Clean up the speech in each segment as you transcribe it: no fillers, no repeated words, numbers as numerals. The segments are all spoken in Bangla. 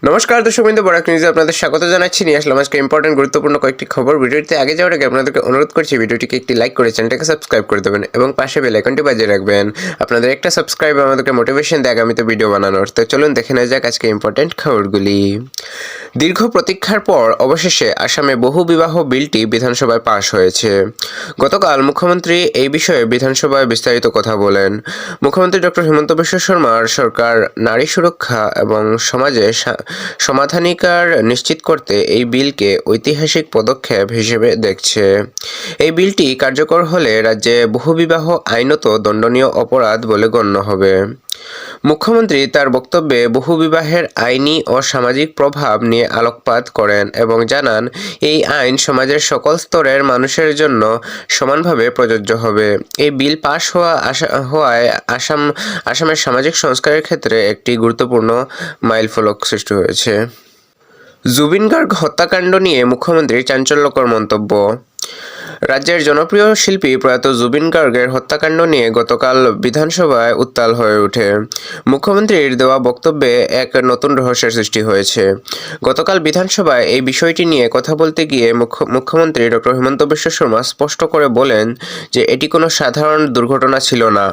নমস্কার দর্শকবৃন্দ, বরাক নিউজে আপনাদের স্বাগত জানাচ্ছি। নিয়ে আসলাম আজকে ইম্পর্টেন্ট গুরুত্বপূর্ণ কয়েকটি খবর। ভিডিওটিতে আগে যাওয়ার আগে আপনাদেরকে অনুরোধ করছি ভিডিওটিকে একটি লাইক করে চ্যানেলটাকে সাবস্ক্রাইব করে দেবেন এবং পাশে বেল আইকনটি বাজিয়ে রাখবেন। আপনাদের একটা সাবস্ক্রাইব আমাদেরকে মোটিভেশন দেয় আগামীতে ভিডিও বানানোর। তো চলুন দেখে নেওয়া যাক আজকে ইম্পর্টেন্ট খবরগুলি। দীর্ঘ প্রতীক্ষার পর অবশেষে আসামে বহু বিবাহ বিলটি বিধানসভায় পাশ হয়েছে। গতকাল মুখ্যমন্ত্রী এই বিষয়ে বিধানসভায় বিস্তারিত কথা বলেন। মুখ্যমন্ত্রী ডক্টর হিমন্ত বিশ্ব শর্মার সরকার নারী সুরক্ষা এবং সমাজে সমাধানিকার নিশ্চিত করতে এই বিলকে ঐতিহাসিক পদক্ষেপ হিসেবে দেখছে। এই বিলটি কার্যকর হলে রাজ্যে বহুবিবাহ আইনত দণ্ডনীয় অপরাধ বলে গণ্য হবে। মুখ্যমন্ত্রী তার বক্তব্যে বহুবিবাহের আইনি ও সামাজিক প্রভাব নিয়ে আলোকপাত করেন এবং জানান এই আইন সমাজের সকল স্তরের মানুষের জন্য সমানভাবে প্রযোজ্য হবে। এই বিল পাশ হওয়ায় আসামের সামাজিক সংস্কারের ক্ষেত্রে একটি গুরুত্বপূর্ণ মাইলফলক সৃষ্টি হয়েছে। জুবিন গার্গ হত্যাকাণ্ড নিয়ে মুখ্যমন্ত্রীর চাঞ্চল্যকর মন্তব্য। রাজ্যের জনপ্রিয় শিল্পী প্রয়াত জুবিন গার্গের হত্যাকাণ্ড নিয়ে গতকাল বিধানসভায় উত্তাল হয়ে ওঠে। মুখ্যমন্ত্রীর দেওয়া বক্তব্যে এক নতুন রহস্যের সৃষ্টি হয়েছে। গতকাল বিধানসভায় এই বিষয়টি নিয়ে কথা বলতে গিয়ে মুখ্যমন্ত্রী ডক্টর হিমন্ত বিশ্ব শর্মা স্পষ্ট করে বলেন যে এটি কোনো সাধারণ দুর্ঘটনা ছিল না,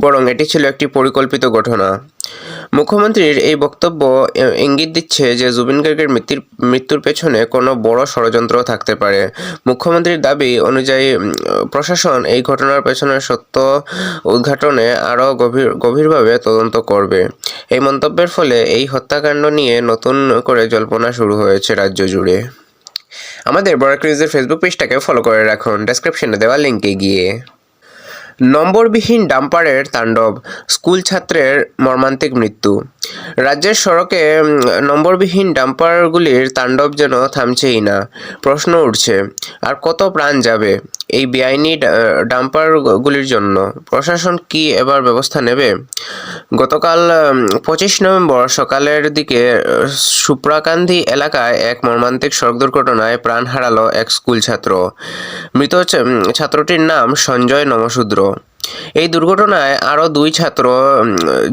বরং এটি ছিল একটি পরিকল্পিত ঘটনা। মুখ্যমন্ত্রীর এই বক্তব্য ইঙ্গিত দিচ্ছে যে জুবিন গার্গের মৃত্যুর পেছনে কোনো বড় ষড়যন্ত্র থাকতে পারে। মুখ্যমন্ত্রীর দাবি অনুযায়ী প্রশাসন এই ঘটনার পেছনে সত্য উদ্ঘাটনে আরও গভীরভাবে তদন্ত করবে। এই মন্তব্যের ফলে এই হত্যাকাণ্ড নিয়ে নতুন করে জল্পনা শুরু হয়েছে রাজ্য জুড়ে। আমাদের বরাক নিউজের ফেসবুক পেজটাকে ফলো করে রাখুন ডেসক্রিপশনে দেওয়া লিঙ্কে গিয়ে। নম্বরবিহীন ডাম্পারের তাণ্ডব, স্কুল ছাত্রের মর্মান্তিক মৃত্যু। রাজ্যের সড়কে নম্বরবিহীন ডাম্পারগুলির তাণ্ডব যেন থামছেই না। প্রশ্ন উঠছে, আর কত প্রাণ যাবে এই বেআইনি ডাম্পারগুলির জন্য? প্রশাসন কি এবার ব্যবস্থা নেবে? গতকাল 25 নভেম্বর সকালের দিকে সুপ্রাকান্দি এলাকায় এক মর্মান্তিক সড়ক দুর্ঘটনায় প্রাণ হারালো এক স্কুল ছাত্র। মৃত ছাত্রটির নাম সঞ্জয় নমশূদ্র। এই দুর্ঘটনায় আরও দুই ছাত্র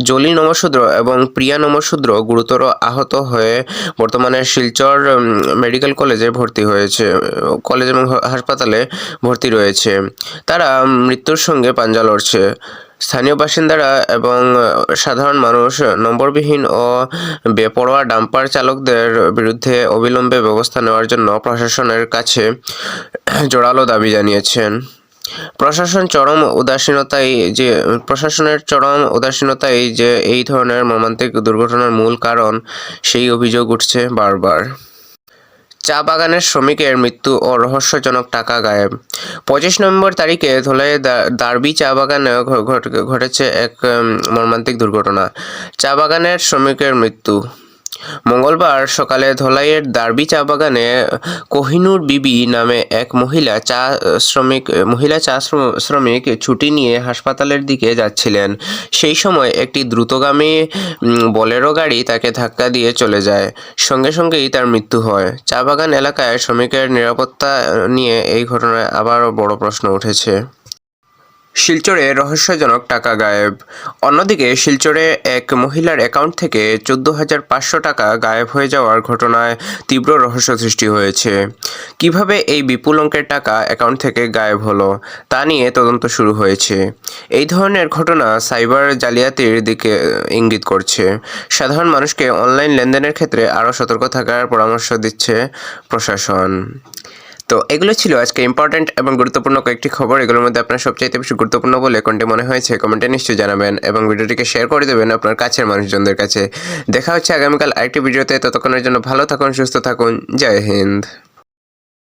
জলি নমশূদ্র এবং প্রিয়া নমশূদ্র গুরুতর আহত হয়ে বর্তমানে শিলচর মেডিকেল কলেজে কলেজ এবং হাসপাতালে ভর্তি রয়েছে। তারা মৃত্যুর সঙ্গে পাঞ্জা লড়ছে। স্থানীয় বাসিন্দারা এবং সাধারণ মানুষ নম্বরবিহীন ও বেপরোয়া ডাম্পার চালকদের বিরুদ্ধে অবিলম্বে ব্যবস্থা নেওয়ার জন্য প্রশাসনের কাছে জোরালো দাবি জানিয়েছেন। প্রশাসনের চরম উদাসীনতাই যে এই ধরনের মর্মান্তিক দুর্ঘটনার মূল কারণ, সেই অভিযোগ উঠছে বারবার। চা বাগানের শ্রমিকের মৃত্যু ও রহস্যজনক টাকা গায়েব। 25 নভেম্বর তারিখে ধলাইয়ের দার্বি চা বাগানে ঘটেছে এক মর্মান্তিক দুর্ঘটনা। চা বাগানের শ্রমিকের মৃত্যু। মঙ্গলবার সকালে ধলাইয়ের দার্বি চা বাগানে কোহিনুর বিবি নামে এক মহিলা চা শ্রমিক ছুটি নিয়ে হাসপাতালের দিকে যাচ্ছিলেন। সেই সময় একটি দ্রুতগামী বোলেরো গাড়ি তাকে ধাক্কা দিয়ে চলে যায়। সঙ্গে সঙ্গেই তার মৃত্যু হয়। চা বাগান এলাকায় শ্রমিকের নিরাপত্তা নিয়ে এই ঘটনায় আবারও বড় প্রশ্ন উঠেছে। শিলচরে রহস্যজনক টাকা গায়েব। অন্যদিকে শিলচরে এক মহিলার অ্যাকাউন্ট থেকে 14,500 টাকা গায়েব হয়ে যাওয়ার ঘটনায় তীব্র রহস্য সৃষ্টি হয়েছে। কিভাবে এই বিপুল অঙ্কের টাকা অ্যাকাউন্ট থেকে গায়েব হলো তা নিয়ে তদন্ত শুরু হয়েছে। এই ধরনের ঘটনা সাইবার জালিয়াতির দিকে ইঙ্গিত করছে। সাধারণ মানুষকে অনলাইন লেনদেনের ক্ষেত্রে আরও সতর্ক থাকার পরামর্শ দিচ্ছে প্রশাসন। তো এগুলো ছিল আজকে ইম্পর্টেন্ট এবং গুরুত্বপূর্ণ কয়েকটি খবর। এগুলোর মধ্যে আপনার সবচাইতে বেশি গুরুত্বপূর্ণ বলে কোনটি মনে হয়েছে কমেন্টে নিশ্চয়ই জানাবেন এবং ভিডিওটিকে শেয়ার করে দেবেন আপনার কাছের মানুষজনদের কাছে। দেখা হচ্ছে আগামীকাল আরেকটি ভিডিওতে। ততক্ষণের জন্য ভালো থাকুন, সুস্থ থাকুন। জয় হিন্দ।